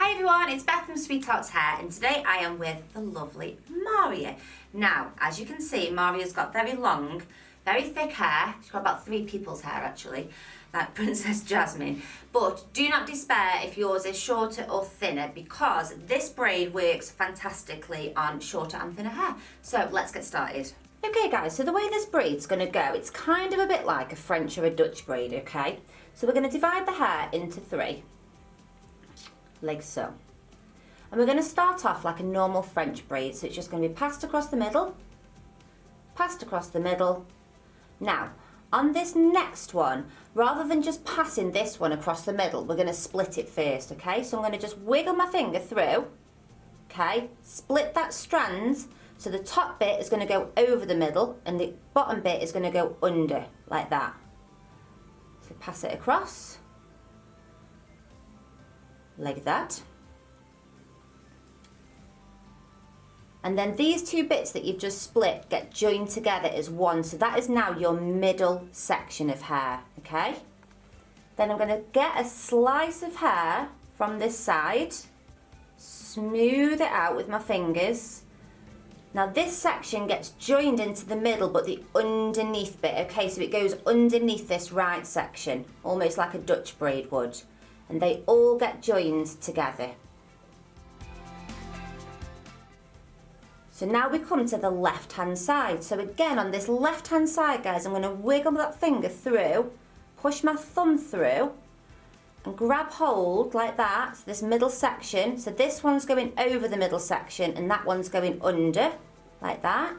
Hi everyone, it's Beth from SweetHearts Hair and today I am with the lovely Maria. Now, as you can see, Maria's got very long, very thick hair. She's got about 3 people's hair actually, like Princess Jasmine. But do not despair if yours is shorter or thinner because this braid works fantastically on shorter and thinner hair. So let's get started. Okay guys, so the way this braid's going to go, it's kind of a bit like a French or a Dutch braid, okay? So we're going to divide the hair into 3. Like so. And we're going to start off like a normal French braid, so it's just going to be passed across the middle, passed across the middle. Now, on this next one, rather than just passing this one across the middle, we're going to split it first, okay? So I'm going to just wiggle my finger through, okay? Split that strand, so the top bit is going to go over the middle and the bottom bit is going to go under, like that. So pass it across. Like that. And then these 2 bits that you've just split get joined together as one, so that is now your middle section of hair, okay? Then I'm going to get a slice of hair from this side, smooth it out with my fingers. Now this section gets joined into the middle, but the underneath bit, okay, so it goes underneath this right section, almost like a Dutch braid would. And they all get joined together. So now we come to the left hand side. So again, on this left hand side, guys, I'm going to wiggle that finger through, push my thumb through, and grab hold like that, so this middle section. So this one's going over the middle section, and that one's going under, like that.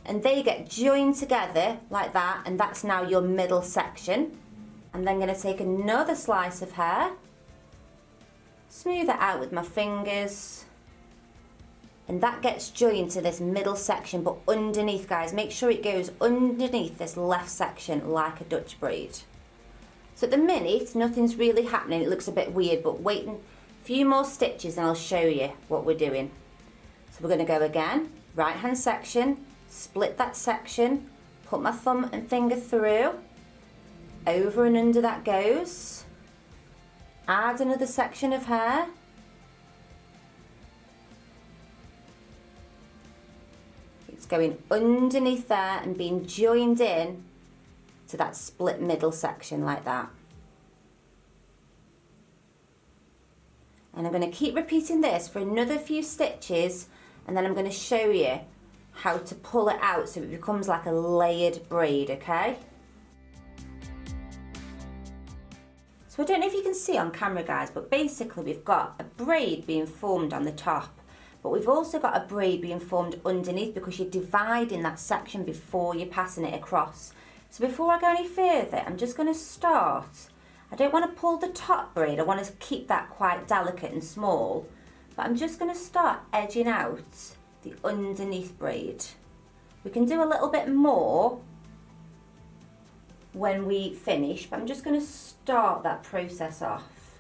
And they get joined together like that, and that's now your middle section. I'm then going to take another slice of hair, smooth it out with my fingers, and that gets joined to this middle section, but underneath, guys, make sure it goes underneath this left section like a Dutch braid. So at the minute, nothing's really happening. It looks a bit weird, but wait a few more stitches and I'll show you what we're doing. So we're going to go again, right hand section, split that section, put my thumb and finger through, over and under that goes, add another section of hair, it's going underneath there and being joined in to that split middle section like that. And I'm going to keep repeating this for another few stitches, and then I'm going to show you how to pull it out so it becomes like a layered braid, okay? So I don't know if you can see on camera, guys, but basically we've got a braid being formed on the top, but we've also got a braid being formed underneath because you're dividing that section before you're passing it across. So before I go any further, I'm just going to start. I don't want to pull the top braid, I want to keep that quite delicate and small, but I'm just going to start edging out the underneath braid. We can do a little bit more when we finish, but I'm just going to start that process off.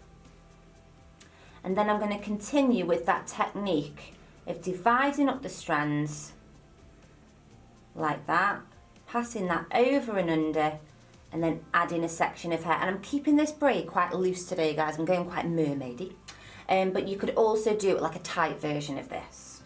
And then I'm going to continue with that technique of dividing up the strands like that, passing that over and under, and then adding a section of hair. And I'm keeping this braid quite loose today, guys. I'm going quite mermaidy. But you could also do it like a tight version of this.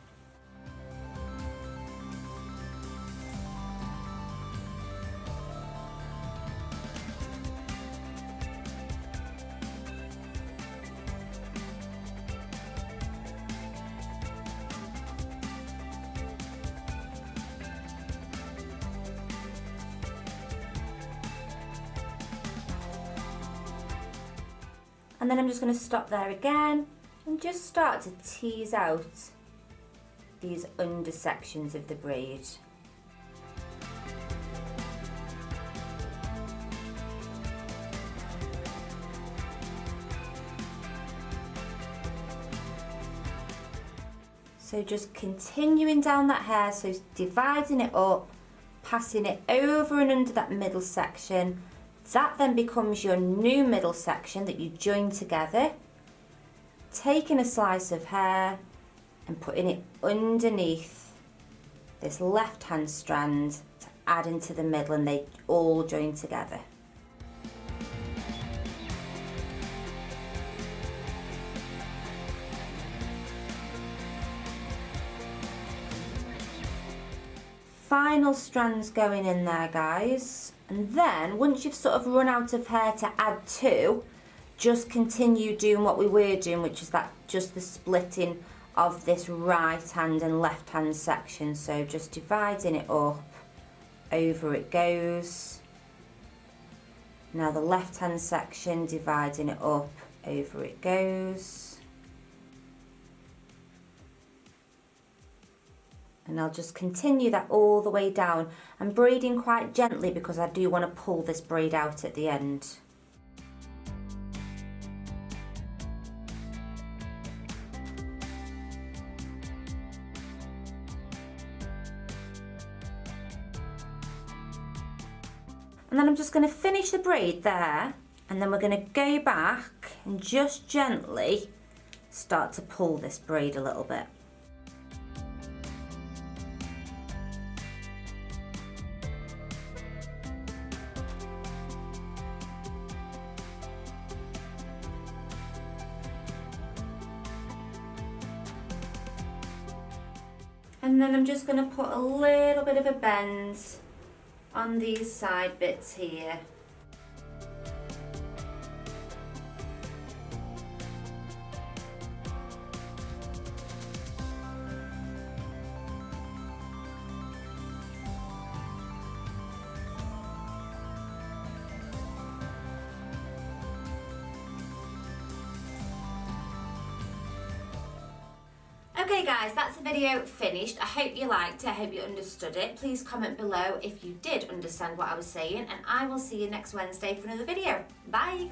And then I'm just going to stop there again and just start to tease out these under sections of the braid. So just continuing down that hair, so dividing it up, passing it over and under that middle section. That then becomes your new middle section that you join together, taking a slice of hair and putting it underneath this left hand strand to add into the middle, and they all join together. final strands going in there, guys. And then once you've sort of run out of hair to add to, just continue doing what we were doing, which is that just the splitting of this right hand and left hand section. So just dividing it up, over it goes. Now the left hand section, dividing it up, over it goes. And I'll just continue that all the way down. I'm braiding quite gently because I do want to pull this braid out at the end. And then I'm just going to finish the braid there, and then we're going to go back and just gently start to pull this braid a little bit. And then I'm just going to put a little bit of a bend on these side bits here. Okay guys, that's the video finished. I hope you liked it, I hope you understood it. Please comment below if you did understand what I was saying, and I will see you next Wednesday for another video. Bye!